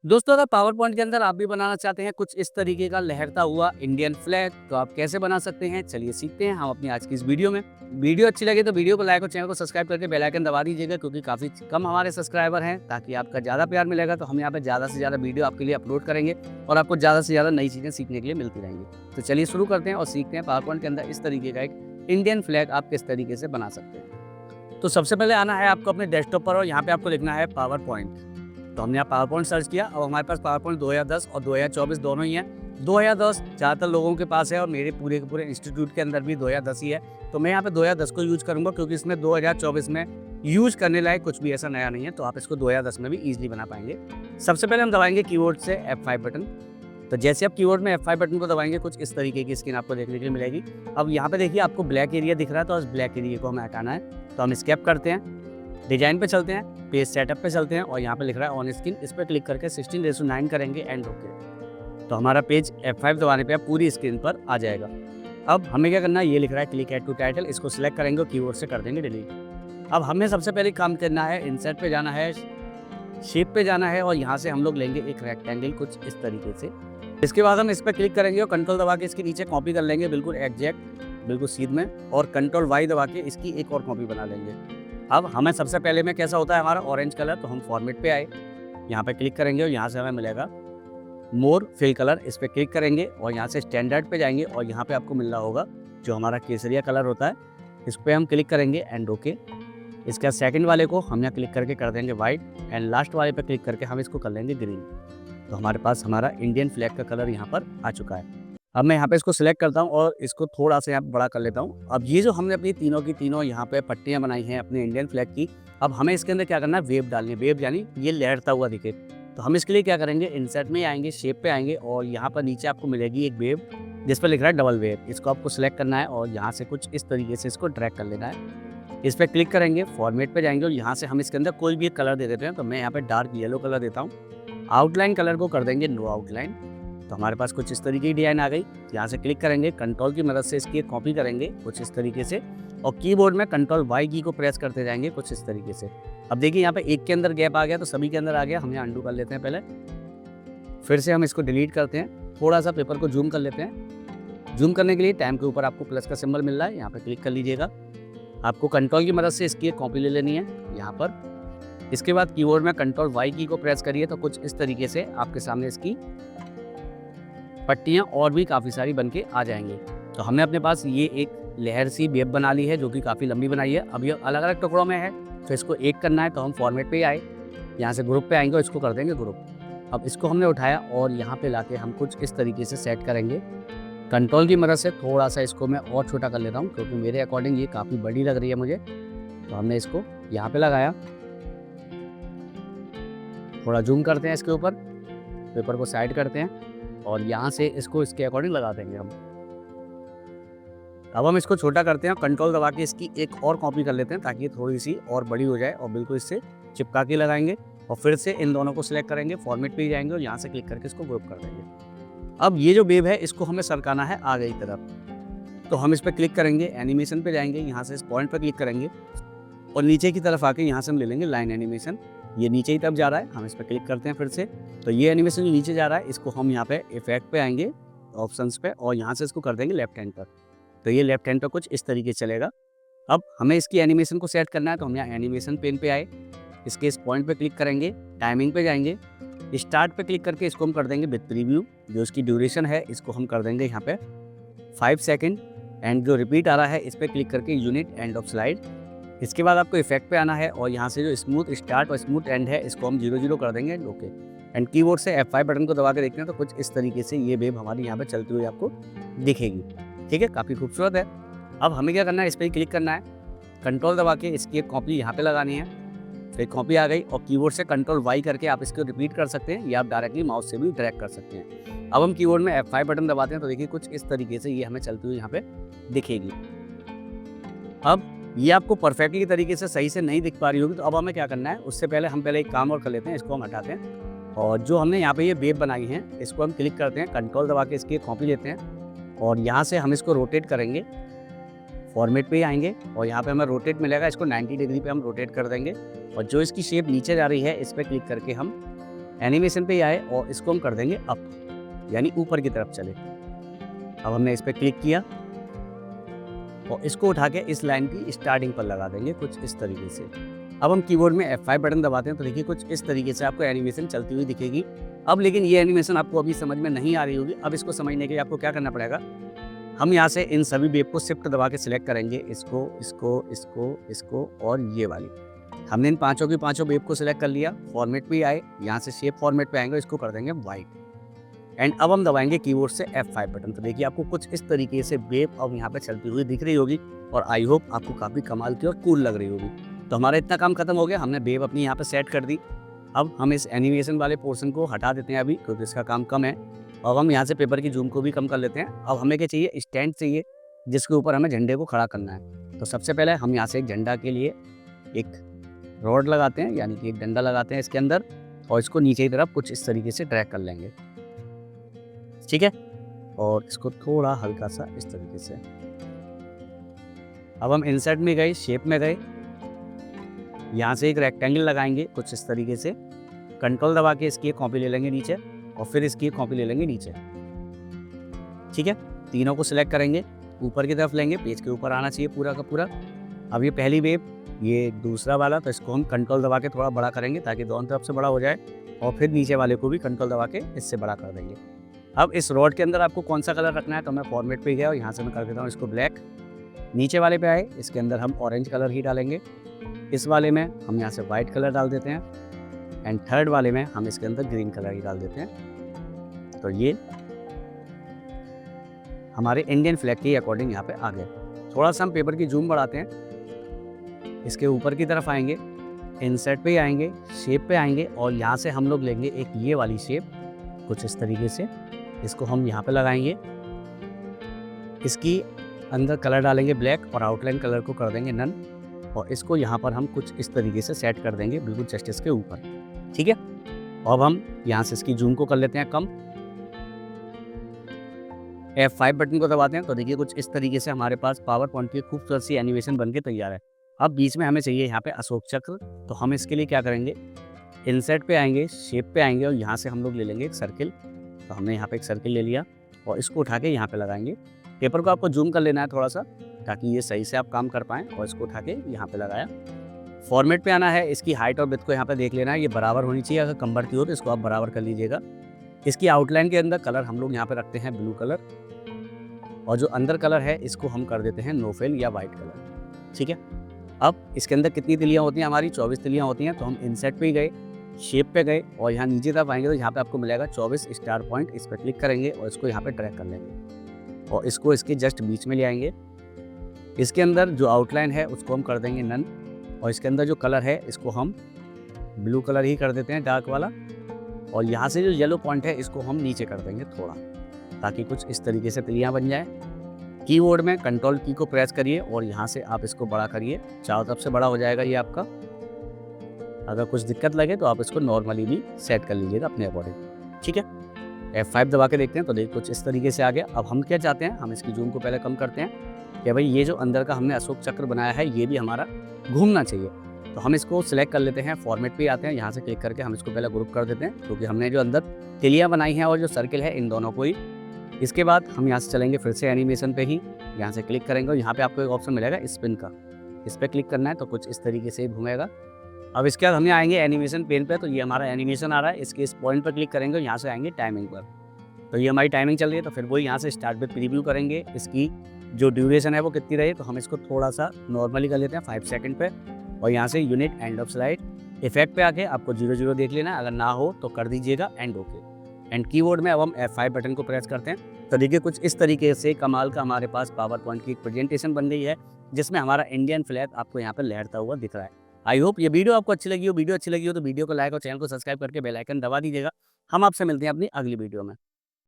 दोस्तों अगर power point के अंदर आप भी बनाना चाहते हैं कुछ इस तरीके का लहरता हुआ इंडियन फ्लैग तो आप कैसे बना सकते हैं चलिए सीखते हैं हम अपनी आज की इस वीडियो में। वीडियो अच्छी लगे तो वीडियो को लाइक और चैनल को सब्सक्राइब करके बेल आइकन दबा दीजिएगा क्योंकि काफ़ी कम हमारे सब्सक्राइबर हैं। ताकि आपका ज़्यादा प्यार मिलेगा तो हम यहाँ पे ज़्यादा से ज़्यादा वीडियो आपके लिए अपलोड करेंगे और आपको ज़्यादा से ज़्यादा नई चीज़ें सीखने के लिए मिलती रहेंगी। तो चलिए शुरू करते हैं और सीखते हैं पावर पॉइंट के अंदर इस तरीके का एक इंडियन फ्लैग आप किस तरीके से बना सकते हैं। तो सबसे पहले आना है आपको अपने डेस्कटॉप पर और यहाँ पे आपको लिखना है पावर पॉइंट। तो हमने यहाँ पावर पॉइंट सर्च किया। अब हमारे पास पावर पॉइंट 2010 और 2024 दोनों ही हैं। 2010 ज़्यादातर लोगों के पास है और मेरे पूरे के पूरे इंस्टीट्यूट के अंदर भी 2010 ही है। तो मैं यहाँ पे 2010 को यूज़ करूँगा क्योंकि इसमें 2024 में यूज़ करने लायक कुछ भी ऐसा नया नहीं है। तो आप इसको 2010 में भी ईजिली बना पाएंगे। सबसे पहले हम दबाएंगे कीबोर्ड से F5 बटन। तो जैसे आप कीबोर्ड में F5 बटन को दबाएंगे कुछ इस तरीके की स्क्रीन आपको देखने के लिए मिलेगी। अब यहाँ पे देखिए आपको ब्लैक एरिया दिख रहा है तो इस ब्लैक एरिया को हमें हटाना है। तो हम स्केप करते हैं, डिजाइन पे चलते हैं, पेज सेटअप पे चलते हैं और यहाँ पे लिख रहा है ऑन स्क्रीन, इस पर क्लिक करके 16:9 करेंगे एंड ओके। तो हमारा पेज F5 दबाने पे पूरी स्क्रीन पर आ जाएगा। अब हमें क्या करना है, ये लिख रहा है क्लिक ऐड टू टाइटल, इसको सिलेक्ट करेंगे और कीबोर्ड से कर देंगे डिलीट। अब हमें सबसे पहले काम करना है, इंसर्ट पे जाना है, शेप पे जाना है और यहाँ से हम लोग लेंगे एक रेक्टेंगल कुछ इस तरीके से। इसके बाद हम इस पर क्लिक करेंगे और कंट्रोल दबा के इसके नीचे कॉपी कर लेंगे बिल्कुल एग्जैक्ट, बिल्कुल सीध में, और कंट्रोल वाई दबा के इसकी एक और कॉपी बना लेंगे। अब हमें सबसे पहले में कैसा होता है हमारा ऑरेंज कलर, तो हम फॉर्मेट पे आए, यहाँ पे क्लिक करेंगे और यहाँ से हमें मिलेगा मोर फिल कलर, इस पर क्लिक करेंगे और यहाँ से स्टैंडर्ड पे जाएंगे और यहाँ पे आपको मिल रहा होगा जो हमारा केसरिया कलर होता है, इस पर हम क्लिक करेंगे एंड ओके। इसके बाद सेकंड वाले को हम यहाँ क्लिक करके कर देंगे वाइट एंड लास्ट वाले पे क्लिक करके हम इसको कर लेंगे ग्रीन। तो हमारे पास हमारा इंडियन फ्लैग का कलर यहाँ पर आ चुका है। अब मैं यहाँ पे इसको सिलेक्ट करता हूँ और इसको थोड़ा सा यहाँ बड़ा कर लेता हूँ। अब ये जो हमने अपनी तीनों की तीनों यहाँ पे पट्टियाँ बनाई हैं अपने इंडियन फ्लैग की, अब हमें इसके अंदर क्या करना है, वेव डालनी है। वेव यानी ये लहरता हुआ दिखे। तो हम इसके लिए क्या करेंगे, इंसर्ट में आएंगे, शेप पे आएंगे और यहाँ पर नीचे आपको मिलेगी एक वेव जिस पर लिख रहा है डबल वेव। इसको आपको सिलेक्ट करना है और यहाँ से कुछ इस तरीके से इसको ड्रैग कर लेना है। इस पर क्लिक करेंगे, फॉर्मेट पे जाएंगे और यहाँ से हम इसके अंदर कोई भी एक कलर दे देते हैं। तो मैं यहाँ पे डार्क येलो कलर देता हूँ। आउटलाइन कलर को कर देंगे नो आउटलाइन। तो हमारे पास कुछ इस तरीके की डिजाइन आ गई। यहाँ से क्लिक करेंगे, कंट्रोल की मदद से इसकी एक कॉपी करेंगे कुछ इस तरीके से और कीबोर्ड में कंट्रोल वाई की को प्रेस करते जाएंगे कुछ इस तरीके से। अब देखिए यहाँ पे एक के अंदर गैप आ गया तो सभी के अंदर आ गया। हम यहाँ अंडू कर लेते हैं, पहले फिर से हम इसको डिलीट करते हैं। थोड़ा सा पेपर को जूम कर लेते हैं। जूम करने के लिए टाइम के ऊपर आपको प्लस का सिंबल मिल रहा है, यहाँ पे क्लिक कर लीजिएगा। आपको कंट्रोल की मदद से इसकी एक कॉपी ले लेनी है यहाँ पर। इसके बाद कीबोर्ड में कंट्रोल वाई की को प्रेस करिए तो कुछ इस तरीके से आपके सामने इसकी पट्टियाँ और भी काफ़ी सारी बन के आ जाएंगी। तो हमने अपने पास ये एक लहर सी वेब बना ली है जो कि काफ़ी लंबी बनाई है। अब ये अलग अलग टुकड़ों में है तो इसको एक करना है। तो हम फॉर्मेट पे ही आए, यहाँ से ग्रुप पे आएंगे और इसको कर देंगे ग्रुप। अब इसको हमने उठाया और यहाँ पे लाके हम कुछ इस तरीके से सेट करेंगे। कंट्रोल की मदद से थोड़ा सा इसको मैं और छोटा कर लेता हूँ क्योंकि मेरे अकॉर्डिंग ये काफ़ी बड़ी लग रही है मुझे। तो हमने इसको यहाँ पे लगाया, थोड़ा जूम करते हैं इसके ऊपर, पेपर को साइड करते हैं और यहाँ से इसको इसके अकॉर्डिंग लगा देंगे हम। अब हम इसको छोटा करते हैं, कंट्रोल दबा के इसकी एक और कॉपी कर लेते हैं ताकि ये थोड़ी सी और बड़ी हो जाए और बिल्कुल इससे चिपका के लगाएंगे और फिर से इन दोनों को सिलेक्ट करेंगे, फॉर्मेट पे ही जाएंगे और यहाँ से क्लिक करके इसको ग्रुप कर देंगे। अब ये जो वेव है इसको हमें सरकाना है आगे की तरफ। तो हम इस पर क्लिक करेंगे, एनिमेशन पे जाएंगे, यहाँ से इस पॉइंट पर क्लिक करेंगे और नीचे की तरफ आके यहाँ से हम ले लेंगे लाइन एनिमेशन। ये नीचे की तरफ जा रहा है, हम इस पर क्लिक करते हैं फिर से। तो ये एनिमेशन जो नीचे जा रहा है इसको हम यहाँ पे इफेक्ट पे आएंगे, ऑप्शंस पे, और यहाँ से इसको कर देंगे लेफ्ट हैंड पर। तो ये लेफ्ट हैंड पर कुछ इस तरीके से चलेगा। अब हमें इसकी एनिमेशन को सेट करना है तो हम यहाँ एनिमेशन पेन पे आए, इसके इस पॉइंट पे क्लिक करेंगे, टाइमिंग पे जाएंगे, स्टार्ट पे क्लिक करके इसको हम कर देंगे विद प्रीव्यू। जो इसकी ड्यूरेशन है इसको हम कर देंगे यहाँ पे 5 सेकेंड एंड जो रिपीट आ रहा है इस पर क्लिक करके यूनिट एंड ऑफ स्लाइड। इसके बाद आपको इफेक्ट पे आना है और यहाँ से जो स्मूथ स्टार्ट और स्मूथ एंड है इसको हम 0 कर देंगे एंड ओके। एंड कीबोर्ड से F5 बटन को दबा के देखते हैं तो कुछ इस तरीके से ये वेव हमारी यहाँ पे चलती हुई आपको दिखेगी। ठीक है, काफ़ी खूबसूरत है। अब हमें क्या करना है, इस पर क्लिक करना है, कंट्रोल दबा के इसकी एक कॉपी यहाँ पे लगानी है। फिर कॉपी आ गई और कीबोर्ड से कंट्रोल वाई करके आप इसको रिपीट कर सकते हैं या आप डायरेक्टली माउस से भी ड्रैग कर सकते हैं। अब हम कीबोर्ड में F5 बटन दबाते हैं तो देखिए कुछ इस तरीके से ये हमें चलती हुई यहाँ पे दिखेगी। अब ये आपको परफेक्टली तरीके से सही से नहीं दिख पा रही होगी तो अब हमें क्या करना है, उससे पहले हम एक काम और कर लेते हैं, इसको हम हटाते हैं और जो हमने यहाँ पे ये वेव बनाई है इसको हम क्लिक करते हैं, कंट्रोल दबा के इसकी कॉपी लेते हैं और यहाँ से हम इसको रोटेट करेंगे, फॉर्मेट पे ही आएंगे और यहाँ पे हमें रोटेट मिलेगा, इसको 90 डिग्री पे हम रोटेट कर देंगे और जो इसकी शेप नीचे जा रही है इस पर क्लिक करके हम एनिमेशन पे ही आए और इसको हम कर देंगे अप, यानी ऊपर की तरफ चले। अब हमने इस पर क्लिक किया और इसको उठा के इस लाइन की स्टार्टिंग पर लगा देंगे कुछ इस तरीके से। अब हम कीबोर्ड में F5 बटन दबाते हैं तो देखिए कुछ इस तरीके से आपको एनिमेशन चलती हुई दिखेगी। अब लेकिन ये एनिमेशन आपको अभी समझ में नहीं आ रही होगी। अब इसको समझने के लिए आपको क्या करना पड़ेगा, हम यहाँ से इन सभी वेब को शिफ्ट दबा के सिलेक्ट करेंगे, इसको इसको इसको इसको और ये वाली। हमने इन पांचों की पांचों वेब को सिलेक्ट कर लिया। फॉर्मेट पे आए, यहाँ से शेप फॉर्मेट पे आएंगे, इसको कर देंगे वाइट। एंड अब हम दबाएंगे कीबोर्ड से F5 बटन तो देखिए आपको कुछ इस तरीके से वेब अब यहाँ पे चलती हुई दिख रही होगी और आई होप आपको काफ़ी कमाल की और कूल लग रही होगी। तो हमारा इतना काम खत्म हो गया, हमने वेब अपनी यहाँ पे सेट कर दी। अब हम इस एनिमेशन वाले पोर्शन को हटा देते हैं अभी क्योंकि इसका काम कम है। अब हम यहाँ से पेपर की जूम को भी कम कर लेते हैं। अब हमें क्या चाहिए, स्टैंड चाहिए जिसके ऊपर हमें झंडे को खड़ा करना है। तो सबसे पहले हम यहाँ से एक झंडा के लिए एक रॉड लगाते हैं, यानी कि एक डंडा लगाते हैं इसके अंदर और इसको नीचे की तरफ कुछ इस तरीके से ड्रैग कर लेंगे, ठीक है। और इसको थोड़ा हल्का सा इस तरीके से। अब हम इंसर्ट में गए, शेप में गए, यहाँ से एक रेक्टेंगल लगाएंगे कुछ इस तरीके से। कंट्रोल दबा के इसकी एक कॉपी ले लेंगे नीचे और फिर इसकी एक कॉपी ले लेंगे नीचे, ठीक है। तीनों को सिलेक्ट करेंगे, ऊपर की तरफ लेंगे, पेज के ऊपर आना चाहिए पूरा का पूरा। अब ये पहली वेब, ये दूसरा वाला, तो इसको हम कंट्रोल दबा के थोड़ा बड़ा करेंगे ताकि दोनों तरफ से बड़ा हो जाए और फिर नीचे वाले को भी कंट्रोल दबा के इससे बड़ा कर देंगे। अब इस रॉड के अंदर आपको कौन सा कलर रखना है, तो मैं फॉर्मेट पे गया और यहाँ से मैं कर देता हूँ इसको ब्लैक। नीचे वाले पे आए, इसके अंदर हम ऑरेंज कलर ही डालेंगे। इस वाले में हम यहाँ से वाइट कलर डाल देते हैं एंड थर्ड वाले में हम इसके अंदर ग्रीन कलर ही डाल देते हैं। तो ये हमारे इंडियन फ्लैग के अकॉर्डिंग यहाँ पे आ गए। थोड़ा सा हम पेपर की जूम बढ़ाते हैं, इसके ऊपर की तरफ आएंगे, इंसर्ट पे आएंगे, शेप पे आएंगे और यहाँ से हम लोग लेंगे एक ये वाली शेप कुछ इस तरीके से। इसको हम यहाँ पे लगाएंगे, इसकी अंदर कलर डालेंगे ब्लैक और आउटलाइन कलर को कर देंगे नन और इसको यहाँ पर हम कुछ इस तरीके से सेट कर देंगे बिल्कुल जस्ट इसके ऊपर, ठीक है। अब हम यहाँ से इसकी जूम को कर लेते हैं कम, F5 बटन को दबाते हैं तो देखिए कुछ इस तरीके से हमारे पास पावर पॉइंट की खूबसूरत सी एनिमेशन बनके तैयार है। अब बीच में हमें चाहिए यहाँ पे अशोक चक्र, तो हम इसके लिए क्या करेंगे, इंसर्ट पे आएंगे, शेप पे आएंगे और यहाँ से हम लोग ले लेंगे एक सर्किल। तो हमने यहाँ पे एक सर्किल ले लिया और इसको उठा के यहाँ पे लगाएंगे। पेपर को आपको जूम कर लेना है थोड़ा सा ताकि ये सही से आप काम कर पाएँ और इसको उठा के यहाँ पे लगाया। फॉर्मेट पे आना है, इसकी हाइट और विड्थ को यहाँ पे देख लेना है, ये बराबर होनी चाहिए। अगर कम बढ़ती हो तो इसको आप बराबर कर लीजिएगा। इसकी आउटलाइन के अंदर कलर हम लोग यहाँ पे रखते हैं ब्लू कलर और जो अंदर कलर है इसको हम कर देते हैं नो फेल या वाइट कलर, ठीक है। अब इसके अंदर कितनी तिलियाँ होती हैं, हमारी 24 तिलियाँ होती हैं। तो हम इंसर्ट पे ही गए, शेप पे गए और यहाँ नीचे तरफ आएंगे तो यहाँ पे आपको मिलेगा 24 स्टार पॉइंट। इस पर क्लिक करेंगे और इसको यहाँ पे ड्रैग कर लेंगे और इसको इसके जस्ट बीच में ले आएंगे। इसके अंदर जो आउटलाइन है उसको हम कर देंगे नन और इसके अंदर जो कलर है इसको हम ब्लू कलर ही कर देते हैं डार्क वाला और यहाँ से जो येलो पॉइंट है इसको हम नीचे कर देंगे थोड़ा ताकि कुछ इस तरीके से तिलियाँ बन जाए। कीबोर्ड में कंट्रोल की को प्रेस करिए और यहाँ से आप इसको बड़ा करिए, चारों तरफ से बड़ा हो जाएगा ये आपका। अगर कुछ दिक्कत लगे तो आप इसको नॉर्मली भी सेट कर लीजिएगा अपने अकॉर्डिंग, ठीक है। F5 दबा के देखते हैं तो देखिए कुछ इस तरीके से आ गया। अब हम क्या चाहते हैं, हम इसकी जूम को पहले कम करते हैं कि भाई ये जो अंदर का हमने अशोक चक्र बनाया है ये भी हमारा घूमना चाहिए। तो हम इसको सिलेक्ट कर लेते हैं, फॉर्मेट पे आते हैं, यहाँ से क्लिक करके हम इसको पहले ग्रुप कर देते हैं क्योंकि हमने जो अंदर तिलियाँ बनाई हैं और जो सर्किल है इन दोनों को ही। इसके बाद हम यहाँ से चलेंगे फिर से एनिमेशन पे ही, यहाँ से क्लिक करेंगे और यहाँ पे आपको एक ऑप्शन मिलेगा स्पिन का, इस पर क्लिक करना है तो कुछ इस तरीके से घूमेगा। अब इसके बाद हम आएंगे एनिमेशन पेन पे, तो ये हमारा एनिमेशन आ रहा है, इसके इस पॉइंट पर क्लिक करेंगे और यहाँ से आएंगे टाइमिंग पर। तो ये हमारी टाइमिंग चल रही है तो फिर वही यहाँ से स्टार्ट विद प्रीव्यू करेंगे। इसकी जो ड्यूरेशन है वो कितनी रही, तो हम इसको थोड़ा सा नॉर्मली कर लेते हैं 5 सेकंड पे और यहाँ से unit end of slide effect पे आके आपको 0 देख लेना है, अगर ना हो तो कर दीजिएगा एंड ओके। एंड कीबोर्ड में अब हम F5 बटन को प्रेस करते हैं तो देखिए कुछ इस तरीके से कमाल का हमारे पास पावर पॉइंट की एक प्रेजेंटेशन बन गई है जिसमें हमारा इंडियन फ्लैग आपको यहाँ पर लहरता हुआ दिख रहा है। आई होप ये वीडियो आपको अच्छी लगी हो। वीडियो अच्छी लगी हो तो वीडियो को लाइक और चैनल को सब्सक्राइब करके बेल आइकन दबा दीजिएगा। हम आपसे मिलते हैं अपनी अगली वीडियो में।